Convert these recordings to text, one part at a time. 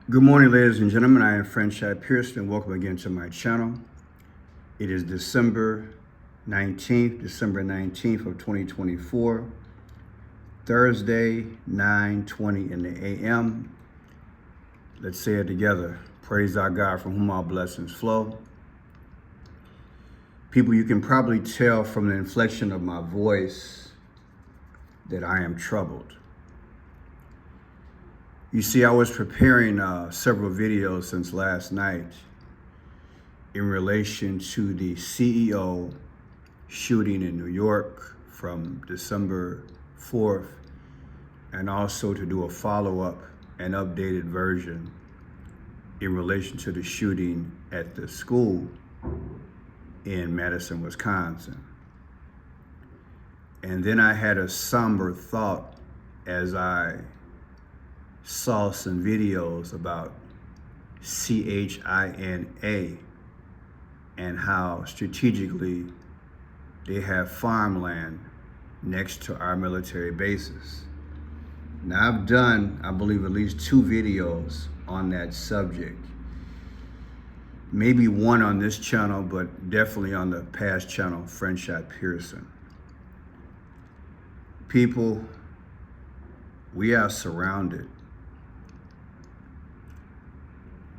Good morning, ladies and gentlemen. I am Franchise Pearson, and welcome again to my channel. It is December 19th of 2024, Thursday, 9:20 in the a.m. Let's say it together. Praise our God from whom all blessings flow. People, you can probably tell from the inflection of my voice that I am troubled. You see, I was preparing several videos since last night in relation to the CEO shooting in New York from December 4th, and also to do a follow-up and updated version in relation to the shooting at the school in Madison, Wisconsin. And then I had a somber thought as I saw some videos about CHINA and how strategically they have farmland next to our military bases. Now, I've done, I believe, at least 2 videos on that subject. Maybe one on this channel, but definitely on the past channel, Franchise Pearson. People, we are surrounded.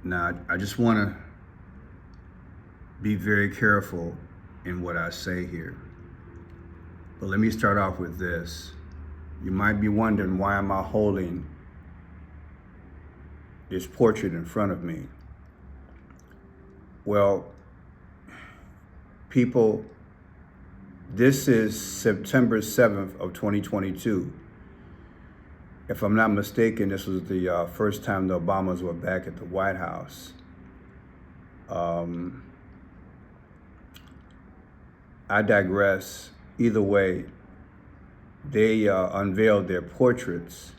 Now, I just want to be very careful in what I say here. But let me start off with this. You might be wondering, why am I holding this portrait in front of me? Well, people, this is September 7th of 2022. If I'm not mistaken, this was the first time the Obamas were back at the White House. I digress. Either way, they unveiled their portraits.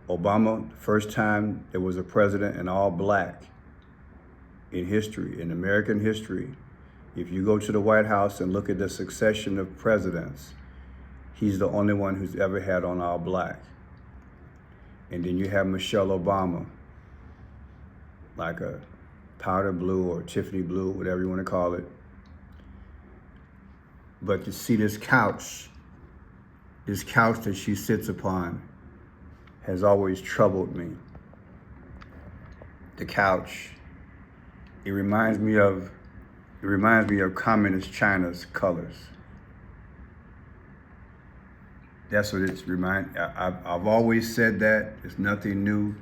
Obama, first time there was a president in all black in history, in American history. If you go to the White House and look at the succession of presidents, he's the only one who's ever had on all black. And then you have Michelle Obama, like a powder blue or Tiffany blue, whatever you want to call it. But to see this couch that she sits upon has always troubled me. The couch, it reminds me of communist China's colors. That's what it's I've always said that. It's nothing new.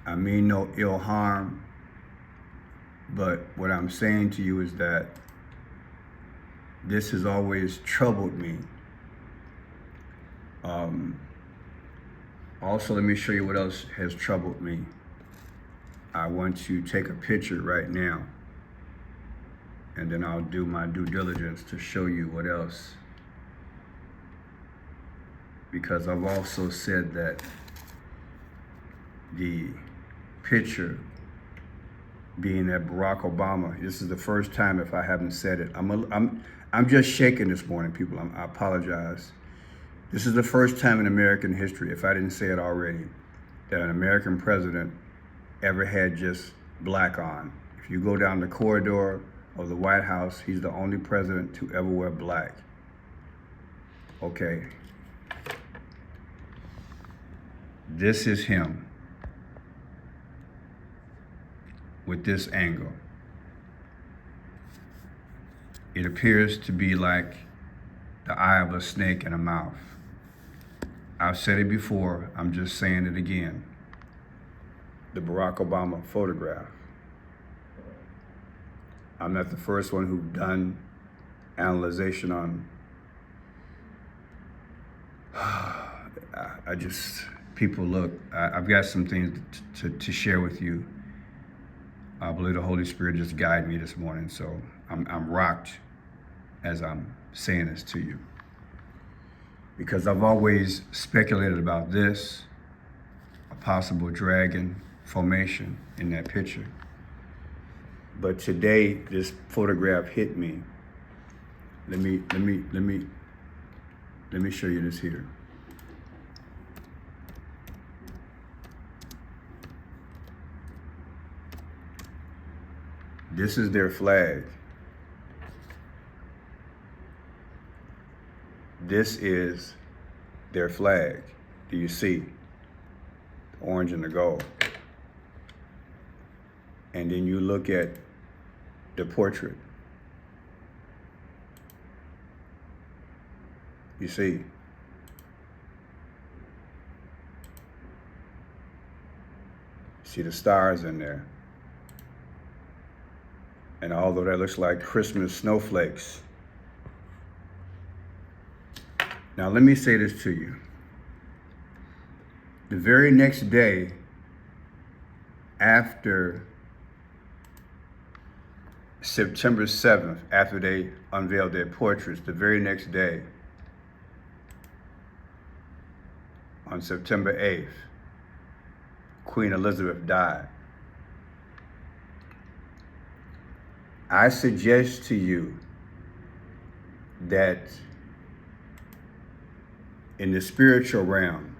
I mean no ill harm. But what I'm saying to you is that this has always troubled me. Also, let me show you what else has troubled me. I want to take a picture right now, and then I'll do my due diligence to show you what else. Because I've also said that the picture being that Barack Obama, this is the first time, if I haven't said it, I'm just shaking this morning, people. I apologize. This is the first time in American history, if I didn't say it already, that an American president ever had just black on. If you go down the corridor of the White House, he's the only president to ever wear black. Okay. This is him with this angle. It appears to be like the eye of a snake in a mouth. I've said it before, I'm just saying it again. The Barack Obama photograph. I'm not the first one who've done analyzation on, people, look, I've got some things to share with you. I believe the Holy Spirit just guided me this morning, so I'm rocked as I'm saying this to you. Because I've always speculated about this, a possible dragon formation in that picture. But today, this photograph hit me. Let me show you this here. This is their flag. This is their flag. Do you see? The orange and the gold. And then you look at the portrait. You see? See the stars in there. And although that looks like Christmas snowflakes, now let me say this to you. The very next day after September 7th, after they unveiled their portraits, the very next day, on September 8th, Queen Elizabeth died. I suggest to you that in the spiritual realm,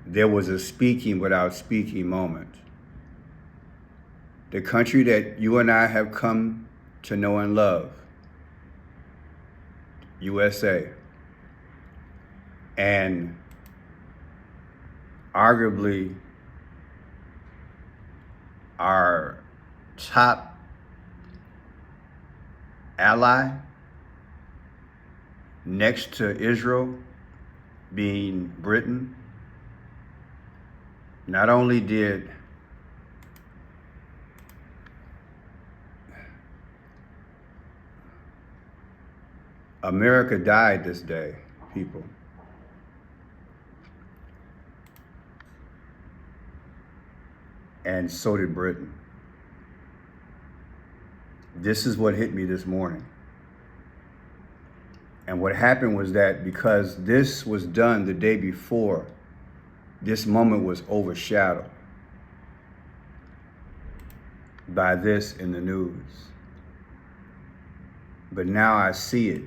there was a speaking without speaking moment. The country that you and I have come to know and love, USA, and arguably our top ally next to Israel being Britain. Not only did America died this day, people. And so did Britain. This is what hit me this morning. And what happened was that because this was done the day before, this moment was overshadowed by this in the news. But now I see it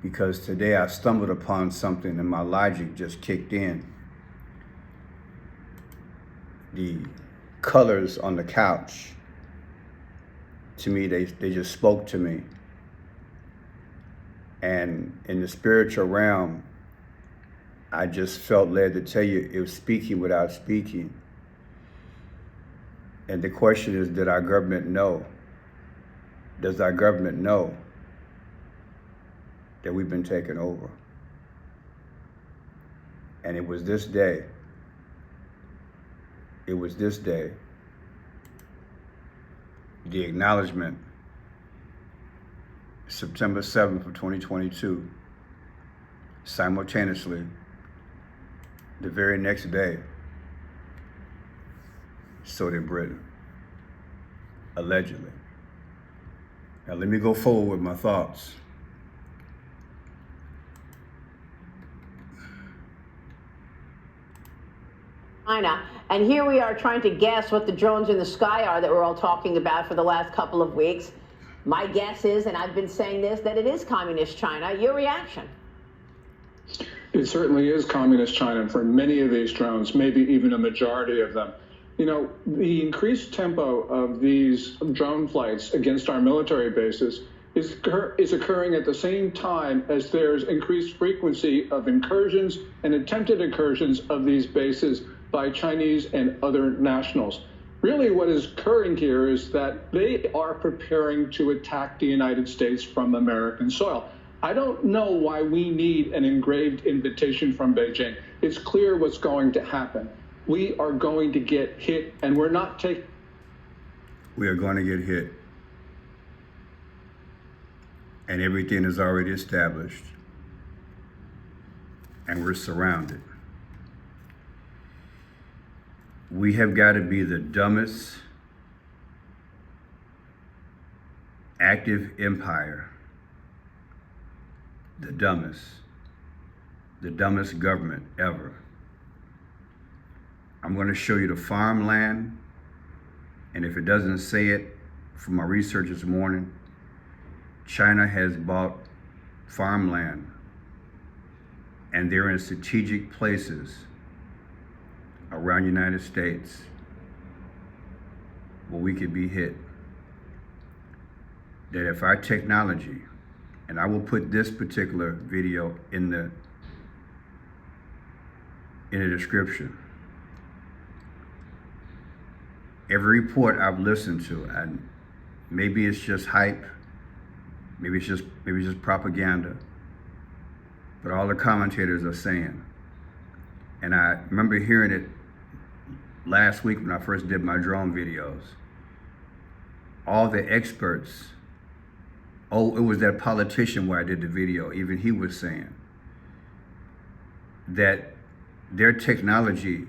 because today I stumbled upon something and my logic just kicked in. The colors on the couch, to me, they just spoke to me. And in the spiritual realm, I just felt led to tell you it was speaking without speaking. And the question is, did our government know? Does our government know that we've been taken over? And it was this day, the acknowledgement, September 7th of 2022, simultaneously, the very next day, so did Britain, allegedly. Now let me go forward with my thoughts. China. And here we are trying to guess what the drones in the sky are that we're all talking about for the last couple of weeks. My guess is, and I've been saying this, that it is communist China. Your reaction? It certainly is communist China for many of these drones, maybe even a majority of them. You know, the increased tempo of these drone flights against our military bases is occurring at the same time as there's increased frequency of incursions and attempted incursions of these bases by Chinese and other nationals. Really what is occurring here is that they are preparing to attack the United States from American soil. I don't know why we need an engraved invitation from Beijing. It's clear what's going to happen. We are going to get hit, and we're not taking... We are going to get hit. And everything is already established. And we're surrounded. We have got to be the dumbest active empire, the dumbest government ever. I'm going to show you the farmland, and if it doesn't say it from my research this morning, China has bought farmland, and they're in strategic places around the United States where we could be hit. That if our technology, and I will put this particular video in the description. Every report I've listened to, and maybe it's just hype, maybe it's just propaganda, but all the commentators are saying, and I remember hearing it last week when I first did my drone videos, all the experts, it was that politician where I did the video, even he was saying that their technology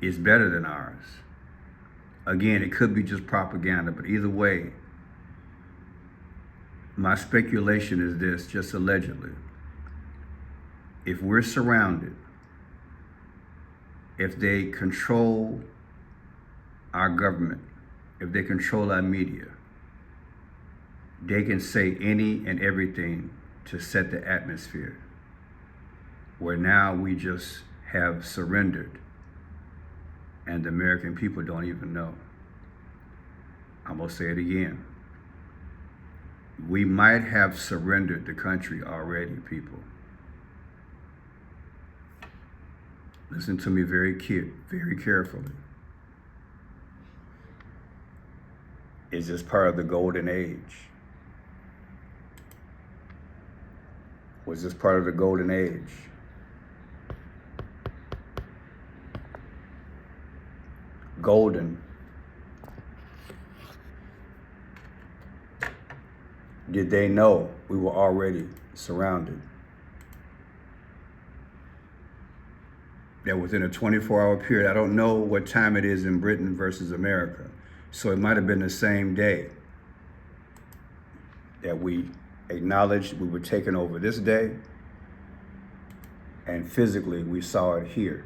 is better than ours. Again, it could be just propaganda, but either way, my speculation is this, just allegedly. If we're surrounded, if they control our government, if they control our media, they can say any and everything to set the atmosphere, where now we just have surrendered and the American people don't even know. I'm gonna say it again. We might have surrendered the country already, people. Listen to me very carefully. Is this part of the golden age? Was this part of the golden age? Golden. Did they know we were already surrounded? That within a 24-hour period, I don't know what time it is in Britain versus America, so it might have been the same day that we acknowledged we were taking over this day, and physically we saw it here.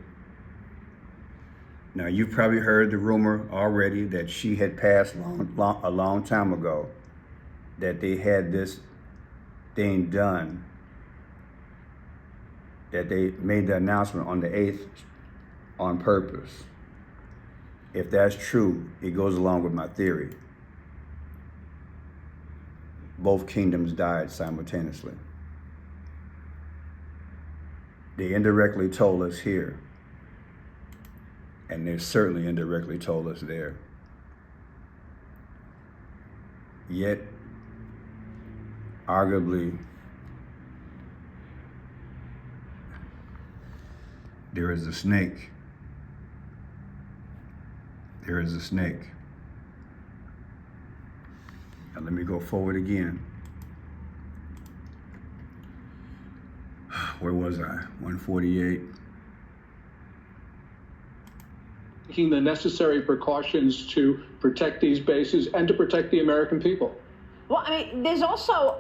Now, you've probably heard the rumor already that she had passed a long time ago, that they had this thing done, that they made the announcement on the 8th on purpose. If that's true, it goes along with my theory. Both kingdoms died simultaneously. They indirectly told us here, and they certainly indirectly told us there. Yet, arguably, there is a snake. There is a snake. Now let me go forward again. Where was I? 148. Taking the necessary precautions to protect these bases and to protect the American people. Well, I mean, there's also,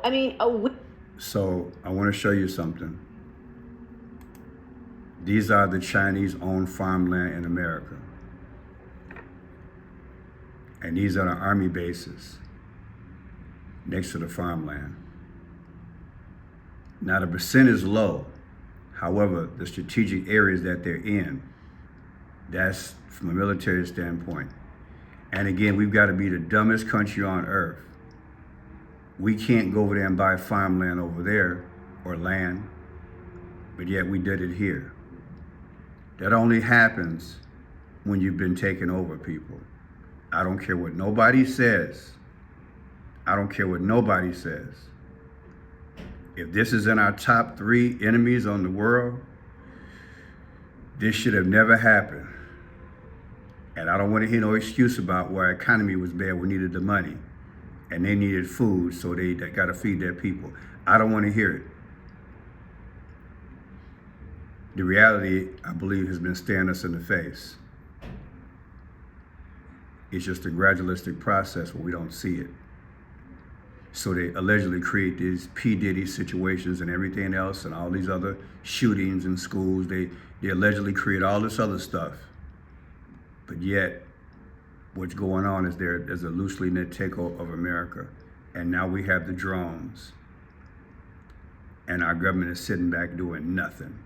So I want to show you something. These are the Chinese-owned farmland in America. And these are the army bases next to the farmland. Now the percent is low. However, the strategic areas that they're in, that's from a military standpoint. And again, we've got to be the dumbest country on earth. We can't go over there and buy farmland over there or land, but yet we did it here. That only happens when you've been taken over, people. I don't care what nobody says. I don't care what nobody says. If this is in our top 3 enemies on the world, this should have never happened. And I don't want to hear no excuse about why our economy was bad. We needed the money and they needed food, so they got to feed their people. I don't want to hear it. The reality, I believe, has been staring us in the face. It's just a gradualistic process where we don't see it. So they allegedly create these P. Diddy situations and everything else and all these other shootings in schools. They allegedly create all this other stuff. But yet, what's going on is there's a loosely knit takeover of America. And now we have the drones. And our government is sitting back doing nothing.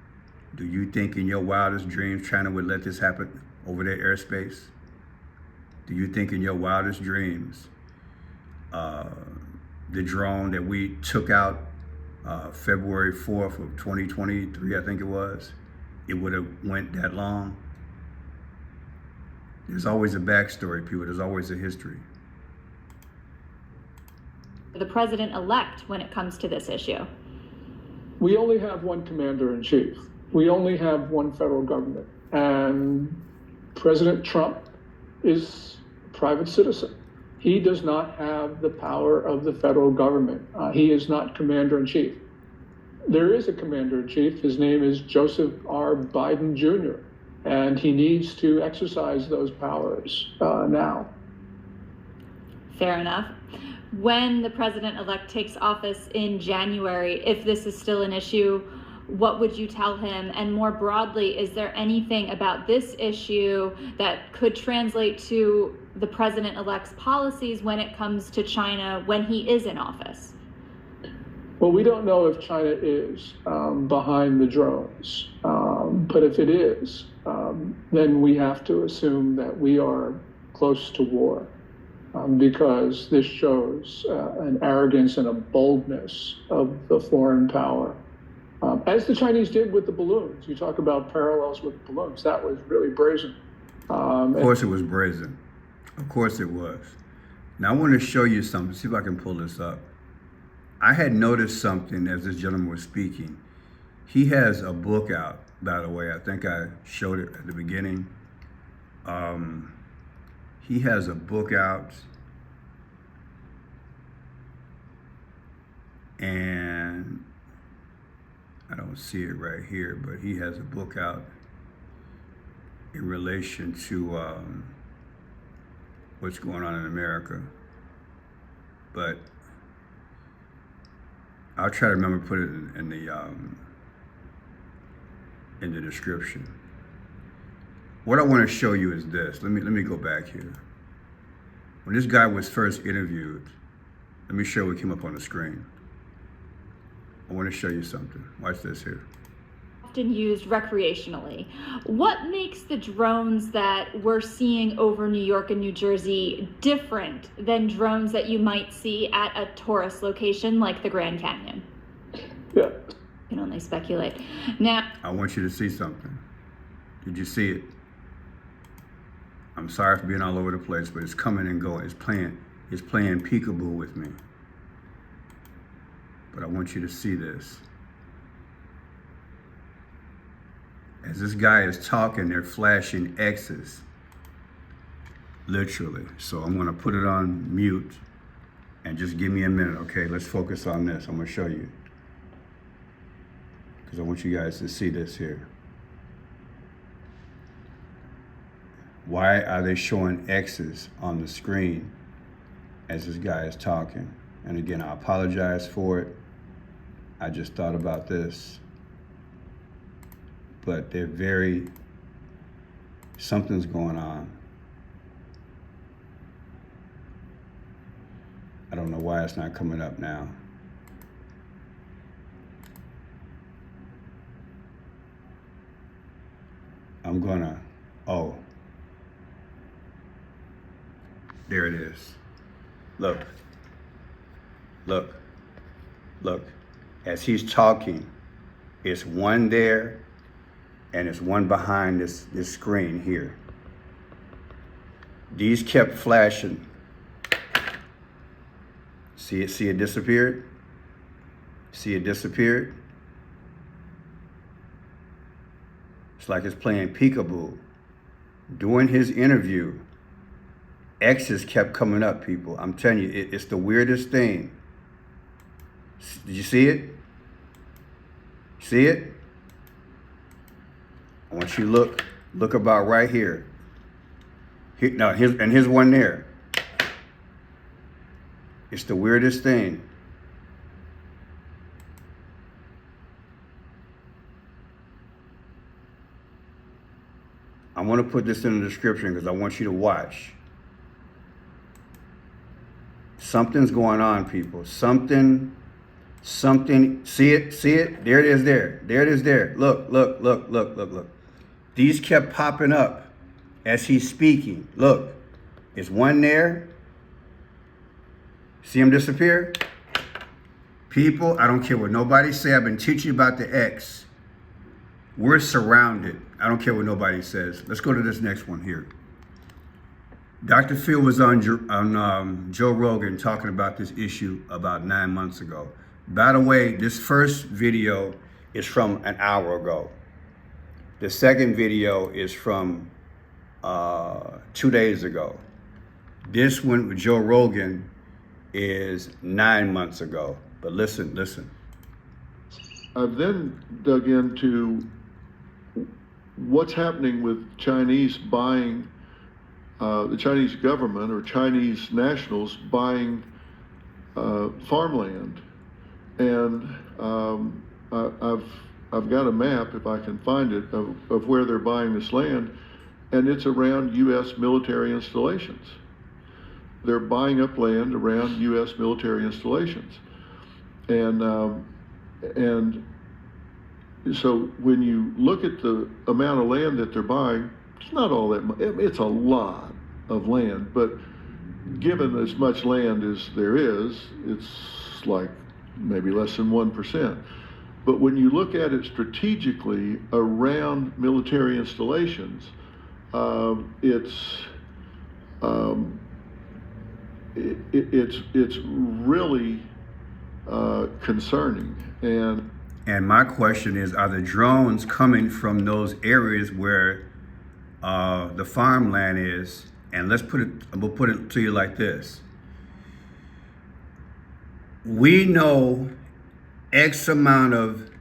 Do you think in your wildest dreams China would let this happen over their airspace? Do you think in your wildest dreams, the drone that we took out February 4th of 2023, I think it was, it would have went that long? There's always a backstory, people. There's always a history. The president-elect when it comes to this issue? We only have one commander-in-chief. We only have one federal government. And President Trump is a private citizen. He does not have the power of the federal government. He is not commander-in-chief. There is a commander-in-chief. His name is Joseph R. Biden Jr., and he needs to exercise those powers now. Fair enough. When the president-elect takes office in January, if this is still an issue, what would you tell him? And more broadly, is there anything about this issue that could translate to the president-elect's policies when it comes to China when he is in office? Well, we don't know if China is behind the drones, but if it is, then we have to assume that we are close to war, because this shows an arrogance and a boldness of the foreign power, as the Chinese did with the balloons. You talk about parallels with balloons. That was really brazen. Of course it was brazen. Of course it was. Now I want to show you something. See if I can pull this up. I had noticed something as this gentleman was speaking. He has a book out, by the way. I think I showed it at the beginning. He has a book out, and I don't see it right here, but he has a book out in relation to what's going on in America. But I'll try to remember to put it in the description. What I want to show you is this. Let me go back here. When this guy was first interviewed, let me show what came up on the screen. I want to show you something. Watch this here. Often used recreationally. What makes the drones that we're seeing over New York and New Jersey different than drones that you might see at a tourist location like the Grand Canyon? Yeah. You can only speculate. Now, I want you to see something. Did you see it? I'm sorry for being all over the place, but it's coming and going. It's playing peekaboo with me. But I want you to see this. As this guy is talking, they're flashing X's, literally. So I'm gonna put it on mute and just give me a minute, okay? Let's focus on this. I'm gonna show you, because I want you guys to see this here. Why are they showing X's on the screen as this guy is talking? And again, I apologize for it. I just thought about this. But something's going on. I don't know why it's not coming up now. There it is. Look. As he's talking, it's one there, and it's one behind this screen here. These kept flashing. See it disappeared? See it disappeared? It's like it's playing peekaboo. During his interview, X's kept coming up, people. I'm telling you, it's the weirdest thing. Did you see it? See it? I want you to look about right here. Here's one there. It's the weirdest thing. I want to put this in the description because I want you to watch. Something's going on, people. Something. See it? There it is there. Look. These kept popping up as he's speaking. Look. Is one there? See him disappear? People, I don't care what nobody say. I've been teaching about the X. We're surrounded. I don't care what nobody says. Let's go to this next one here. Dr. Phil was on Joe Rogan talking about this issue about 9 months ago. By the way, this first video is from an hour ago. The second video is from 2 days ago. This one with Joe Rogan is 9 months ago. But listen. I've then dug into what's happening with Chinese buying, the Chinese government or Chinese nationals buying farmland. And I've got a map, if I can find it, of where they're buying this land, and it's around U.S. military installations. They're buying up land around U.S. military installations. And so when you look at the amount of land that they're buying, it's not all that much. It's a lot of land, but given as much land as there is, it's like maybe less than 1%. But when you look at it strategically around military installations, it's really concerning. And my question is, are the drones coming from those areas where the farmland is? And we'll put it to you like this. We know X amount of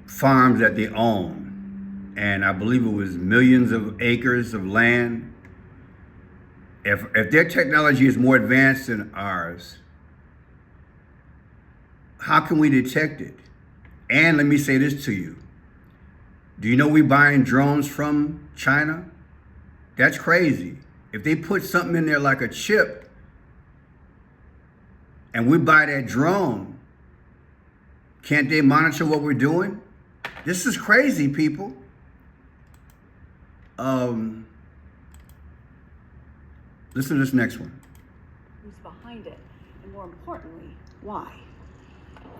farms that they own. And I believe it was millions of acres of land. If their technology is more advanced than ours, how can we detect it? And let me say this to you. Do you know we're buying drones from China? That's crazy. If they put something in there like a chip and we buy that drone, can't they monitor what we're doing? This is crazy, people. Listen to this next one. Who's behind it? And more importantly, why?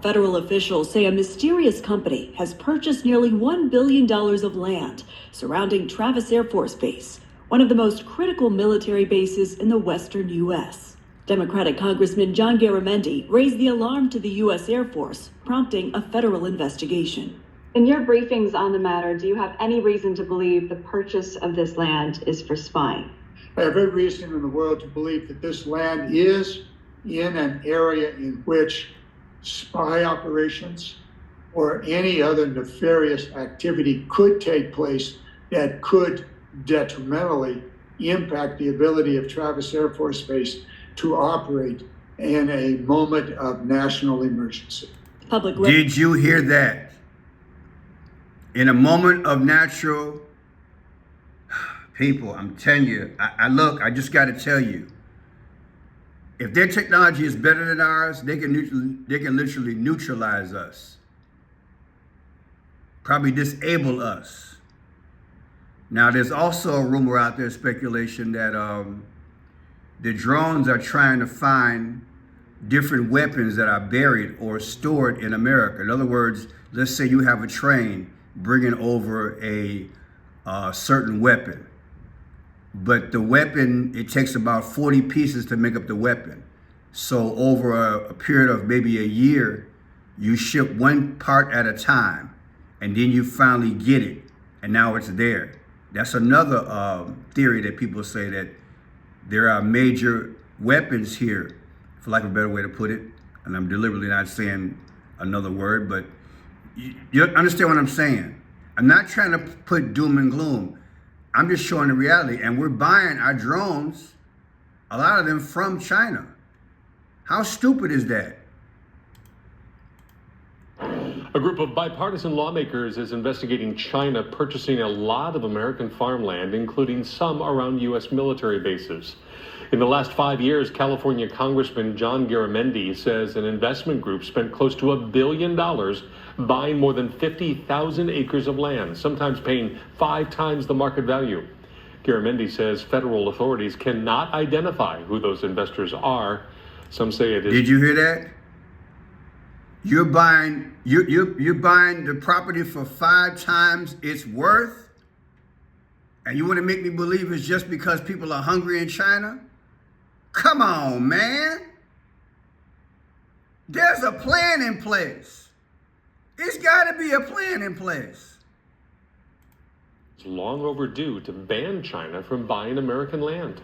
Federal officials say a mysterious company has purchased nearly $1 billion of land surrounding Travis Air Force Base, one of the most critical military bases in the western U.S. Democratic Congressman John Garamendi raised the alarm to the U.S. Air Force, prompting a federal investigation. In your briefings on the matter, do you have any reason to believe the purchase of this land is for spying? I have every reason in the world to believe that this land is in an area in which spy operations or any other nefarious activity could take place that could detrimentally impact the ability of Travis Air Force Base to operate in a moment of national emergency. Did you hear that? In a moment of natural, people, I'm telling you, I just got to tell you, if their technology is better than ours, they can literally neutralize us. Probably disable us. Now, there's also a rumor out there, speculation, that the drones are trying to find different weapons that are buried or stored in America. In other words, let's say you have a train bringing over a certain weapon. But the weapon, it takes about 40 pieces to make up the weapon. So over a period of maybe a year, you ship one part at a time, and then you finally get it, and now it's there. That's another theory that people say, that there are major weapons here, for lack of a better way to put it, and I'm deliberately not saying another word, but you understand what I'm saying. I'm not trying to put doom and gloom. I'm just showing the reality, and we're buying our drones, a lot of them from China. How stupid is that? A group of bipartisan lawmakers is investigating China purchasing a lot of American farmland, including some around U.S. military bases. In the last 5 years, California Congressman John Garamendi says an investment group spent close to $1 billion buying more than 50,000 acres of land, sometimes paying 5 times the market value. Garamendi says federal authorities cannot identify who those investors are. Some say it is. Did you hear that? You're buying the property for 5 times its worth, and you want to make me believe it's just because people are hungry in China? Come on, man. There's a plan in place. It's got to be a plan in place. It's long overdue to ban China from buying American land.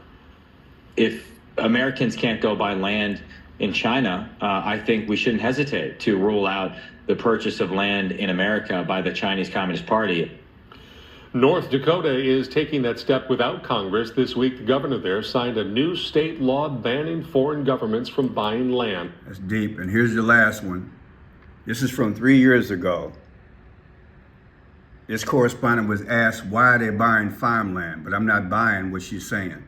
If Americans can't go buy land in China, I think we shouldn't hesitate to rule out the purchase of land in America by the Chinese Communist Party. North Dakota is taking that step without Congress. This week, the governor there signed a new state law banning foreign governments from buying land. That's deep. And here's the last one. This is from 3 years ago. This correspondent was asked why they're buying farmland, but I'm not buying what she's saying.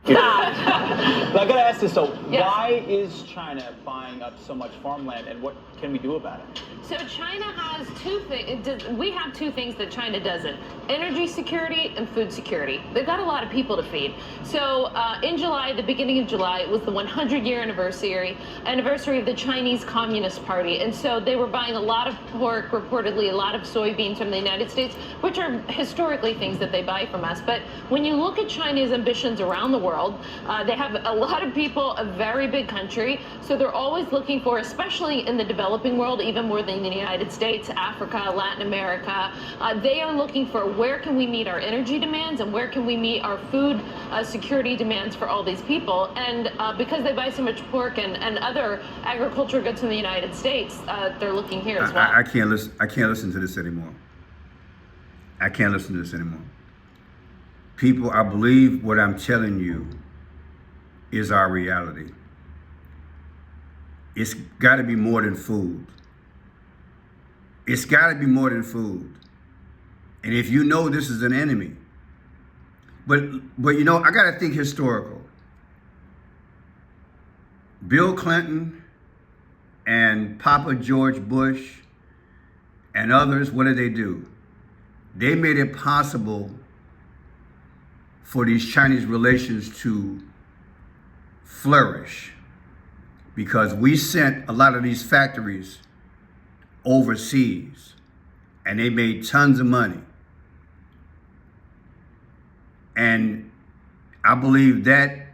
But I gotta ask this though, why is China buying up so much farmland, and what can we do about it? So China has two things. We have two things that China doesn't: energy security and food security. They've got a lot of people to feed. So in July, the beginning of July, it was the 100-year anniversary of the Chinese Communist Party, and so they were buying a lot of pork, reportedly a lot of soybeans from the United States, which are historically things that they buy from us. But when you look at China's ambitions around the world, they have a lot of people, a very big country, so they're always looking for, especially in the developing world, even more than the United States, Africa, Latin America, they are looking for where can we meet our energy demands and where can we meet our food security demands for all these people. And because they buy so much pork and other agriculture goods from the United States, they're looking here as well. I can't listen to this anymore. I can't listen to this anymore. People, I believe what I'm telling you is our reality. It's got to be more than food. It's got to be more than food. And if you know this is an enemy, but you know, I got to think historical. Bill Clinton and Papa George Bush and others, what did they do? They made it possible for these Chinese relations to flourish because we sent a lot of these factories overseas and they made tons of money. And I believe that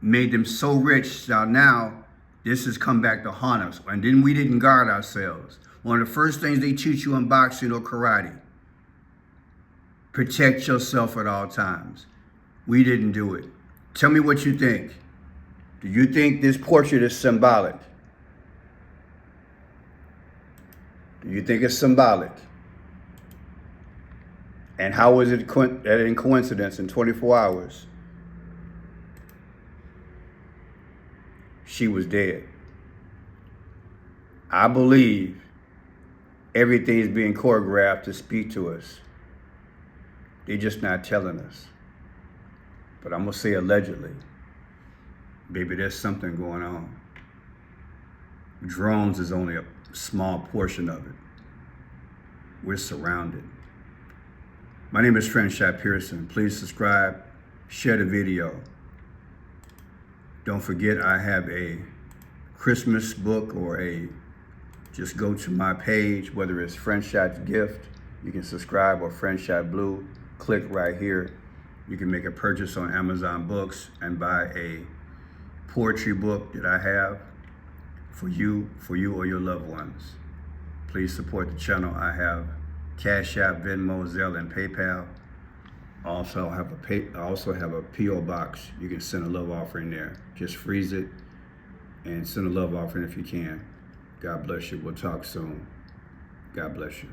made them so rich. Now this has come back to haunt us. And then we didn't guard ourselves. One of the first things they teach you in boxing or karate: protect yourself at all times. We didn't do it. Tell me what you think. Do you think this portrait is symbolic? Do you think it's symbolic? And how is it that in coincidence in 24 hours, she was dead? I believe everything is being choreographed to speak to us. They're just not telling us. But I'm gonna say allegedly. Baby, there's something going on. Drones is only a small portion of it. We're surrounded. My name is Franchot Pearson. Please subscribe, share the video. Don't forget I have a Christmas book or just go to my page, whether it's Franchot's Gift, you can subscribe, or Franchot Blue. Click right here. You can make a purchase on Amazon Books and buy a poetry book that I have for you or your loved ones. Please support the channel. I have Cash App, Venmo, Zelle, and PayPal. I also have a P.O. box. You can send a love offering there. Just freeze it and send a love offering if you can. God bless you. We'll talk soon. God bless you.